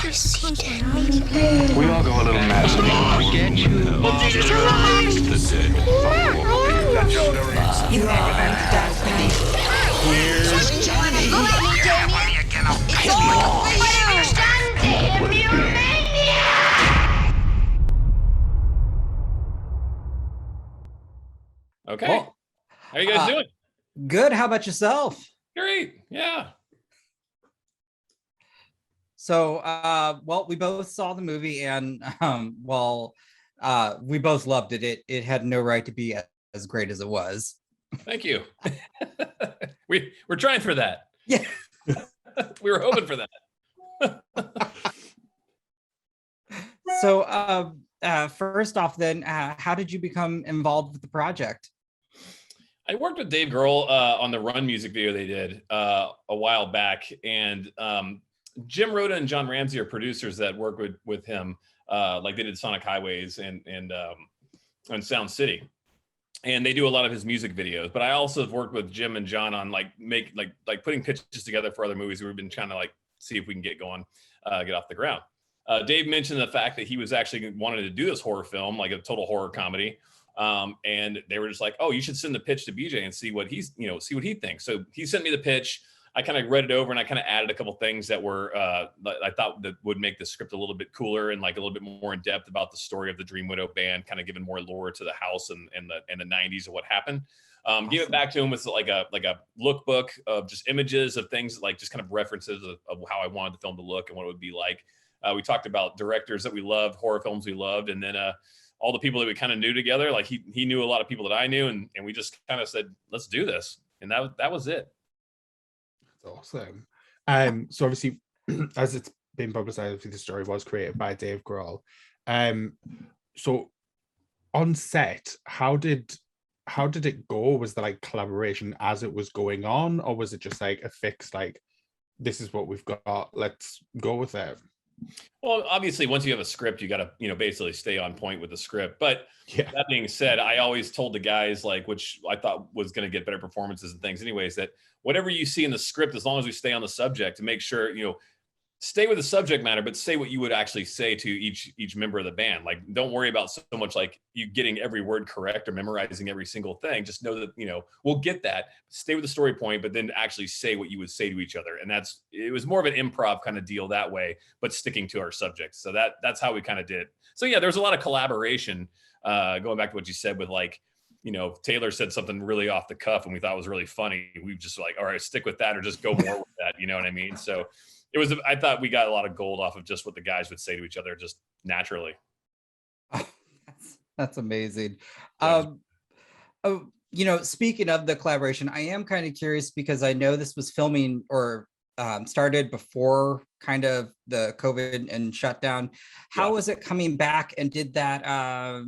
I see dead meat. We all go a little mad sometimes. Forget you. You are destiny. Here's Johnny. It's all for you. Okay. Well, How you guys doing? good. How about yourself? Great. Yeah. So, well, we both saw the movie, and we both loved it. It had no right to be as great as it was. Thank you. We're trying for that. Yeah. We were hoping for that. So, first off, then, how did you become involved with the project? I worked with Dave Grohl on the Run music video they did a while back, and Jim Rhoda and John Ramsey are producers that work with him, like they did Sonic Highways and Sound City, and they do a lot of his music videos. But I also have worked with Jim and John on like putting pitches together for other movies. We've been trying to like see if we can get going, get off the ground. Dave mentioned the fact that he was actually wanted to do this horror film, like a total horror comedy. And they were just like, oh, you should send the pitch to BJ and see what see what he thinks. So he sent me the pitch. I kind of read it over and I kind of added a couple things that were, I thought that would make the script a little bit cooler and like a little bit more in depth about the story of the Dream Widow band, kind of giving more lore to the house and the 90s of what happened. Awesome. Give it back to him with like a lookbook of just images of things, like just kind of references of how I wanted the film to look and what it would be like. We talked about directors that we loved, horror films we loved, and then all the people that we kind of knew together. Like he knew a lot of people that I knew, and we just kind of said, let's do this. And that was it. That's awesome. So obviously, as it's been publicized, obviously the story was created by Dave Grohl. So on set, how did it go? Was there like collaboration as it was going on, or was it just like a fixed, like, this is what we've got, let's go with it? Well, obviously, once you have a script, you got to, basically stay on point with the script. But yeah, that being said, I always told the guys, like, which I thought was going to get better performances and things anyways, that whatever you see in the script, as long as we stay on the subject, to make sure, stay with the subject matter, but say what you would actually say to each member of the band. Like, don't worry about so much like you getting every word correct or memorizing every single thing. Just know that, we'll get that. Stay with the story point, but then actually say what you would say to each other. And it was more of an improv kind of deal that way, but sticking to our subject. So that's how we kind of did. So yeah, there's a lot of collaboration, going back to what you said with like, Taylor said something really off the cuff and we thought was really funny. We just like, all right, stick with that or just go more with that. You know what I mean? So I thought we got a lot of gold off of just what the guys would say to each other, just naturally. Oh, that's amazing. Yeah. Speaking of the collaboration, I am kind of curious because I know this was filming or started before kind of the COVID and shutdown. How was it coming back? And did that,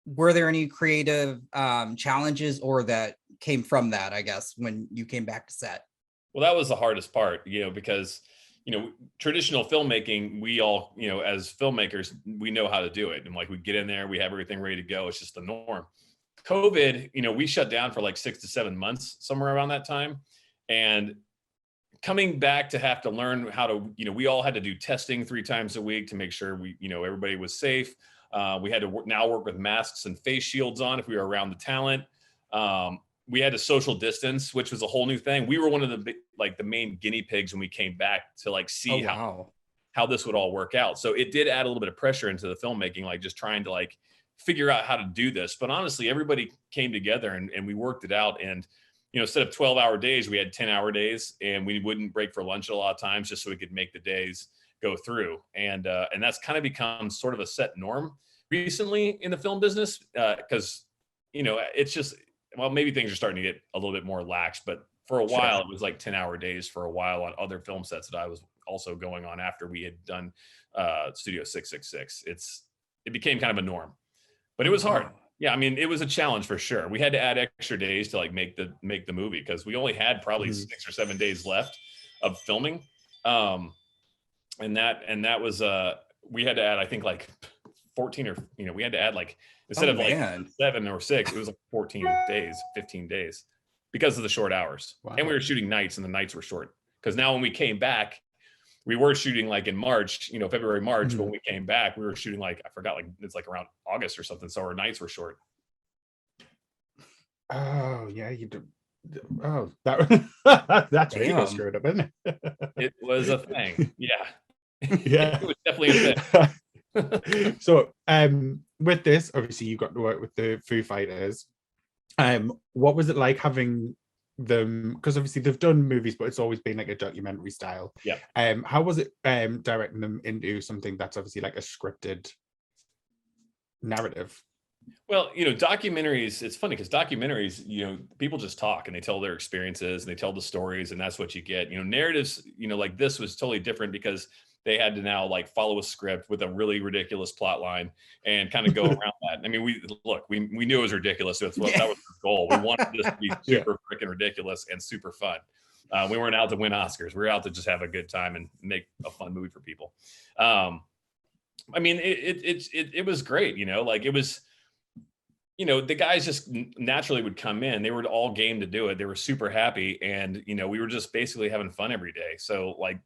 were there any creative challenges or that came from that, I guess, when you came back to set? Well, that was the hardest part, because, traditional filmmaking, we all, as filmmakers, we know how to do it. And like, we get in there, we have everything ready to go. It's just the norm. COVID, we shut down for like 6 to 7 months, somewhere around that time. And coming back to have to learn how to, we all had to do testing 3 times a week to make sure we, everybody was safe. We had to now work with masks and face shields on if we were around the talent. We had to social distance, which was a whole new thing. We were one of the main guinea pigs when we came back to like see how this would all work out. So it did add a little bit of pressure into the filmmaking, like just trying to like figure out how to do this. But honestly, everybody came together and we worked it out. And, instead of 12-hour days, we had 10-hour days, and we wouldn't break for lunch a lot of times just so we could make the days go through. And that's kind of become sort of a set norm recently in the film business, because, it's just, well, maybe things are starting to get a little bit more lax, but for a while, It was like 10-hour days for a while on other film sets that I was also going on after we had done Studio 666. It became kind of a norm, but it was hard. Yeah, I mean, it was a challenge for sure. We had to add extra days to like make the movie because we only had probably 6 or 7 days left of filming, and that was we had to add, I think, like 14 or we had to add like instead of like 7 or 6, it was like 14 days, 15 days because of the short hours. Wow. And we were shooting nights and the nights were short because now when we came back, we were shooting like in March, February, March. But Mhm. when we came back, we were shooting like, I forgot, like it's like around August or something. So our nights were short. Oh yeah, you do. Oh, that that's really got Damn. screwed up, isn't it? It was a thing. Yeah. Yeah. It was definitely a thing. So with this, obviously you got to work with the Foo Fighters. What was it like having them, because obviously they've done movies, but it's always been like a documentary style. Yeah. How was it directing them into something that's obviously like a scripted narrative? Well, documentaries, it's funny because documentaries, people just talk and they tell their experiences and they tell the stories, and that's what you get. Narratives, like this was totally different because they had to now like follow a script with a really ridiculous plot line and kind of go around that. I mean, we knew it was ridiculous. So that was the goal. We wanted this to be super freaking ridiculous and super fun. We weren't out to win Oscars. We were out to just have a good time and make a fun movie for people. I mean, it was great, like it was, the guys just naturally would come in. They were all game to do it. They were super happy. And, we were just basically having fun every day. So like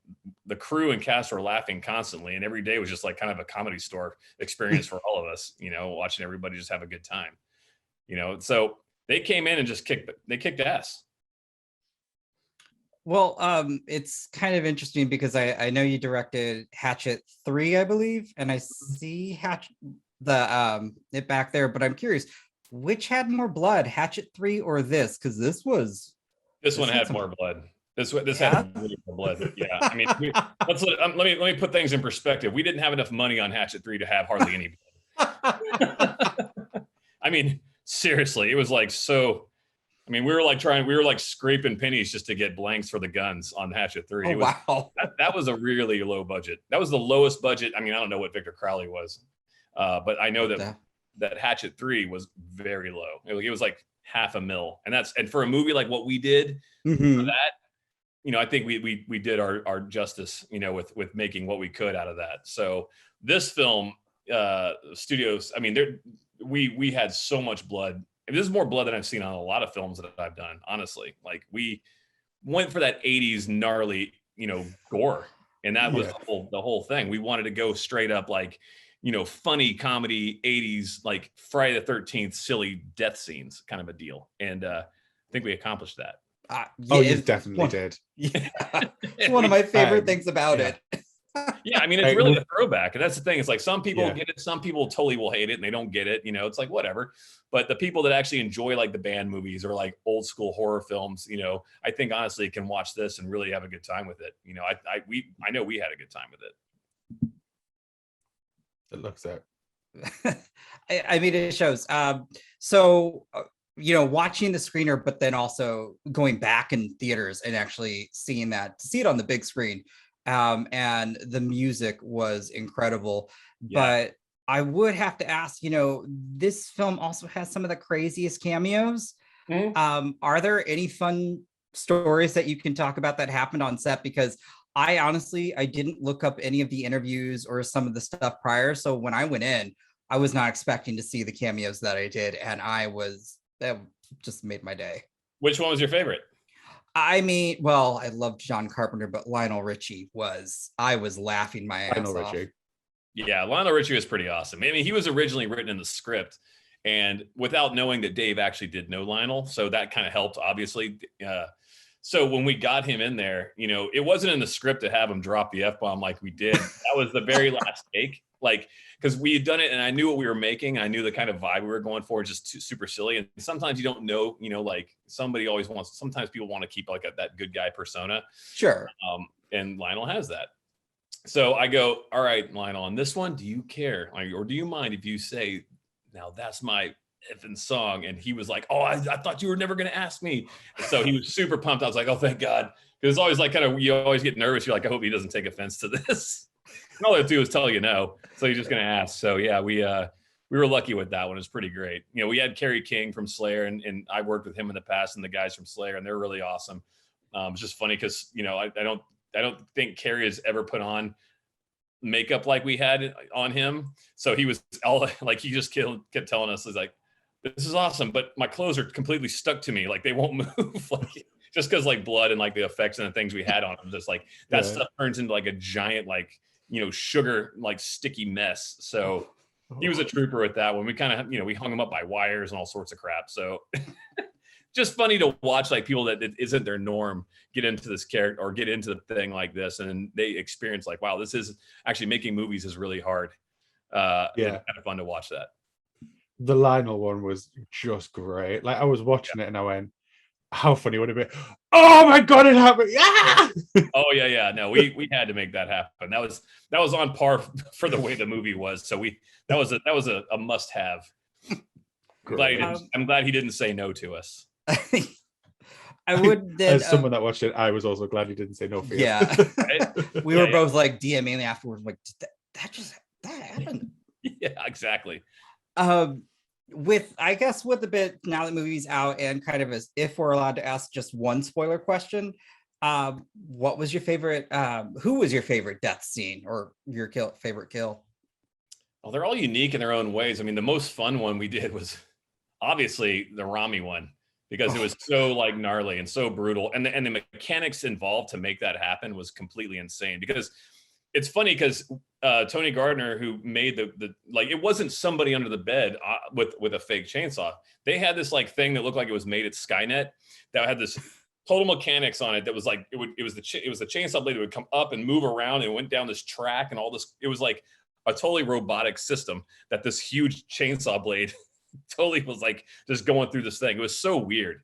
the crew and cast were laughing constantly. And every day was just like kind of a comedy store experience for all of us, watching everybody just have a good time, so they came in and just kicked ass. Well, it's kind of interesting because I know you directed Hatchet 3, I believe, and I see Hatchet it back there, but I'm curious, which had more blood, Hatchet 3 or this? Because this one had more blood. This had really more blood. Yeah, I mean, let me put things in perspective. We didn't have enough money on Hatchet 3 to have hardly any blood. I mean, seriously, it was like so. I mean, we were like scraping pennies just to get blanks for the guns on Hatchet 3. Oh, wow. That was a really low budget. That was the lowest budget. I mean, I don't know what Victor Crowley was, but I know that Hatchet 3 was very low. It was like $500,000, and for a movie like what we did for that, I think we did our justice, with making what we could out of that. So this film, studios, I mean, we had so much blood. This is more blood than I've seen on a lot of films that I've done, honestly. Like we went for that 80s gnarly, gore. And that was the whole thing. We wanted to go straight up like, funny comedy 80s, like Friday the 13th, silly death scenes kind of a deal. And I think we accomplished that. You definitely did. Yeah. It's one of my favorite things about it. Yeah, I mean, it's really a throwback. And that's the thing. It's like some people get it, some people totally will hate it and they don't get it. It's like whatever. But the people that actually enjoy like the band movies or like old school horror films, I think honestly can watch this and really have a good time with it. I know we had a good time with it. It looks it. I mean, it shows. So watching the screener, but then also going back in theaters and actually see it on the big screen. And the music was incredible. But I would have to ask, this film also has some of the craziest cameos. Are there any fun stories that you can talk about that happened on set? Because I didn't look up any of the interviews or some of the stuff prior. So when I went in, I was not expecting to see the cameos that I did. And that just made my day. Which one was your favorite? I mean, well, I loved John Carpenter, but Lionel Richie I was laughing my ass off. Yeah, Lionel Richie was pretty awesome. I mean, he was originally written in the script, and without knowing that Dave actually did know Lionel, so that kind of helped, obviously. So when we got him in there, it wasn't in the script to have him drop the F-bomb like we did. That was the very last take, like, because we had done it and I knew what we were making. I knew the kind of vibe we were going for, just super silly. And sometimes you don't know, like sometimes people want to keep like that good guy persona. Sure. And Lionel has that. So I go, all right, Lionel, on this one, do you care? Or do you mind if you say, now that's my effing song? And he was like, oh, I thought you were never going to ask me. So he was super pumped. I was like, oh, thank God. Because it's always like you always get nervous. You're like, I hope he doesn't take offense to this. And all they have to do is tell you no. So he's just going to ask. So yeah, we were lucky with that one. It was pretty great. We had Kerry King from Slayer, and I worked with him in the past, and the guys from Slayer, and they're really awesome. It's just funny because I don't think Kerry has ever put on makeup like we had on him. So he was all like, he just kept telling us, he's like, this is awesome, but my clothes are completely stuck to me. Like they won't move. Like just because like blood and like the effects and the things we had on him, just like that Yeah. stuff turns into like a giant like sugar like sticky mess. So he was a trooper with that one. We kind of we hung him up by wires and all sorts of crap. So just funny to watch like people that it isn't their norm get into this character or get into the thing like this, and they experience like, wow, this is actually making movies is really hard. Yeah. Kind of fun to watch that. The Lionel one was just great. Like I was watching it and I went, how funny would it be? Oh my god, it happened! Yeah. Oh yeah. No, we had to make that happen. That was on par for the way the movie was. So that was a must have. I'm glad he didn't say no to us. I would then, As someone that watched it, I was also glad he didn't say no for you. yeah. Right? We were both like DMing afterwards, like that happened. Yeah, exactly. With the bit now that the movie's out, and kind of as if we're allowed to ask just one spoiler question, what was your favorite? Who was your favorite death scene or your favorite kill? Well, they're all unique in their own ways. I mean, the most fun one we did was obviously the Rami one, because it was so like gnarly and so brutal, and the mechanics involved to make that happen was completely insane. Because it's funny because Tony Gardner, who made the like, it wasn't somebody under the bed with a fake chainsaw. They had this like thing that looked like it was made at Skynet that had this total mechanics on it that was like it was the chainsaw blade that would come up and move around and went down this track and all this. It was like a totally robotic system that this huge chainsaw blade totally was like just going through this thing. It was so weird.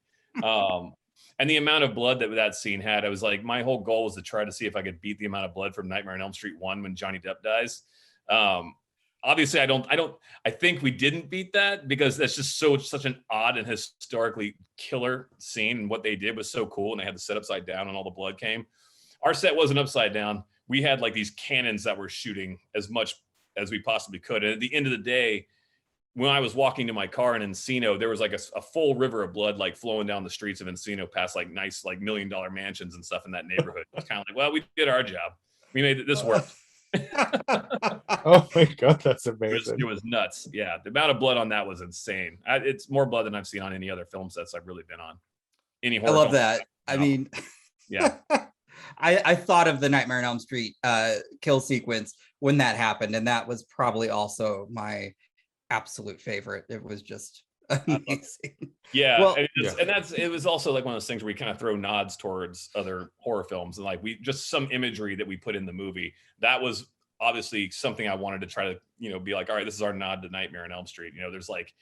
And the amount of blood that scene had, I was like, my whole goal was to try to see if I could beat the amount of blood from Nightmare on Elm Street 1 when Johnny Depp dies. Obviously I think we didn't beat that because that's just such an odd and historically killer scene. And what they did was so cool. And they had the set upside down and all the blood came. Our set wasn't upside down. We had like these cannons that were shooting as much as we possibly could. And at the end of the day, when I was walking to my car in Encino, there was like a full river of blood like flowing down the streets of Encino past like nice like $1 million mansions and stuff in that neighborhood. It's kind of like, well, we did our job. We made this work. Oh my god, that's amazing. It was nuts. Yeah, the amount of blood on that was insane. It's more blood than I've seen on any other film sets I've really been on. Any horror I love film that. set. I mean, yeah. I thought of the Nightmare on Elm Street kill sequence when that happened, and that was probably also my absolute favorite. It was just amazing. Yeah, Well, it was also like one of those things where we kind of throw nods towards other horror films, and like we just some imagery that we put in the movie that was obviously something I wanted to try to be like, all right, this is our nod to Nightmare on Elm Street. There's like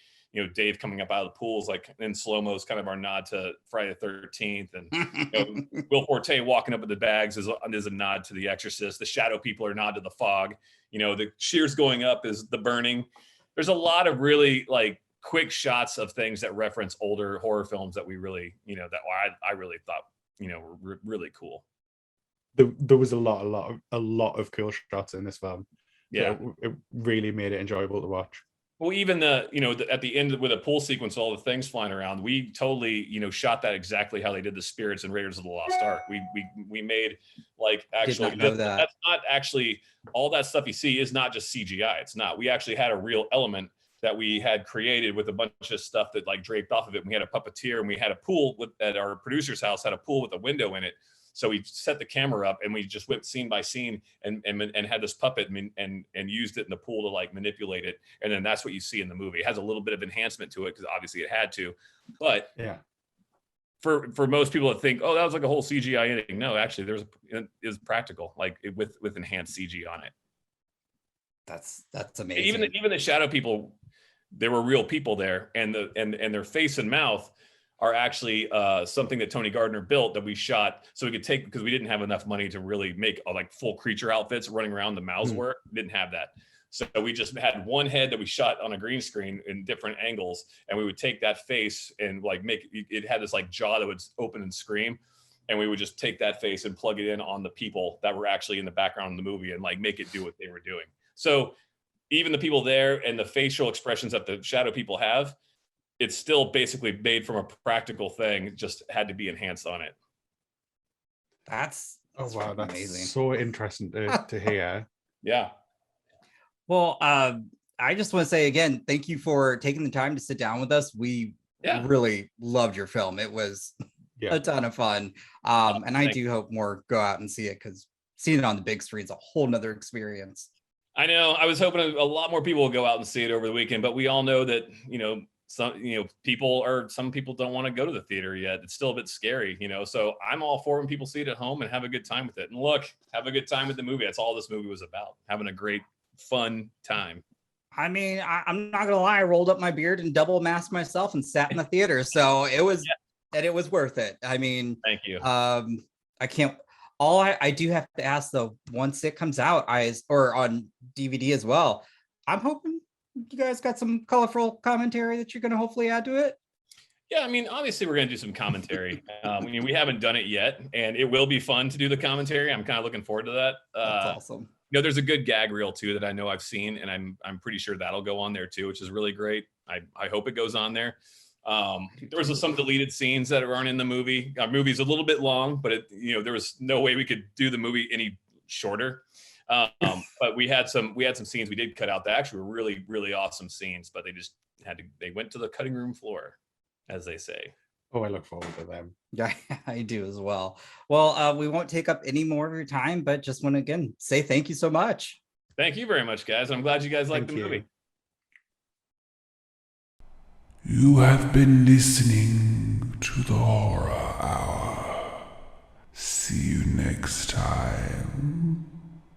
Dave coming up out of the pools like in slow-mo is kind of our nod to Friday the 13th, and Will Forte walking up with the bags is a nod to The Exorcist. The shadow people are a nod to The Fog. The shears going up is The Burning. There's a lot of really like quick shots of things that reference older horror films that we really, that I really thought, were really cool. There was a lot of cool shots in this film. Yeah, so it really made it enjoyable to watch. Well, even at the end with a pool sequence, all the things flying around, we totally, shot that exactly how they did the spirits in Raiders of the Lost Ark. We made like actually that's not actually all that stuff you see is not just CGI. It's not. We actually had a real element that we had created with a bunch of stuff that like draped off of it. We had a puppeteer and we had a pool at our producer's house had a pool with a window in it. So we set the camera up and we just went scene by scene and had this puppet and used it in the pool to like manipulate it. And then that's what you see in the movie. It has a little bit of enhancement to it because obviously it had to. But yeah, for most people that think, oh, that was like a whole CGI ending. No, actually, it is practical, like with enhanced CG on it. That's amazing. Even the shadow people, there were real people there, and their face and mouth are actually something that Tony Gardner built that we shot so we could take, because we didn't have enough money to really make like full creature outfits running around the mouths were. We didn't have that. So we just had one head that we shot on a green screen in different angles, and we would take that face and like make it had this like jaw that would open and scream, and we would just take that face and plug it in on the people that were actually in the background of the movie and like make it do what they were doing. So even the people there and the facial expressions that the shadow people have, it's still basically made from a practical thing, just had to be enhanced on it. That's that's amazing. So interesting to hear. Yeah. Well, I just want to say again, thank you for taking the time to sit down with us. We really loved your film. It was Yeah. a ton of fun. And I do hope more go out and see it, because seeing it on the big screen is a whole nother experience. I know. I was hoping a lot more people will go out and see it over the weekend, but we all know that, some people don't want to go to the theater yet. It's still a bit scary, so I'm all for when people see it at home and have a good time with it. And look, have a good time with the movie. That's all this movie was about, having a great, fun time. I mean, I'm not gonna lie, I rolled up my beard and double masked myself and sat in the theater. So it was, and it was worth it. I mean, Thank you. I can't. I do have to ask though, once it comes out, or on DVD as well, I'm hoping you guys got some colorful commentary that you're gonna hopefully add to it. Yeah, I mean, obviously we're going to do some commentary. We haven't done it yet, and it will be fun to do the commentary. I'm kind of looking forward to that. That's awesome. There's a good gag reel too that I know I've seen, and I'm pretty sure that'll go on there too, which is really great. I hope it goes on there. There was some deleted scenes that aren't in the movie. Our movie's a little bit long, but there was no way we could do the movie any shorter. But we had some scenes we did cut out that actually were really, really awesome scenes, but they went to the cutting room floor, as they say. Oh, I look forward to them. Yeah, I do as well. Well, we won't take up any more of your time, but just want to again say thank you so much. Thank you very much, guys. I'm glad you guys liked the movie. You have been listening to the Horror Hour. See you next time.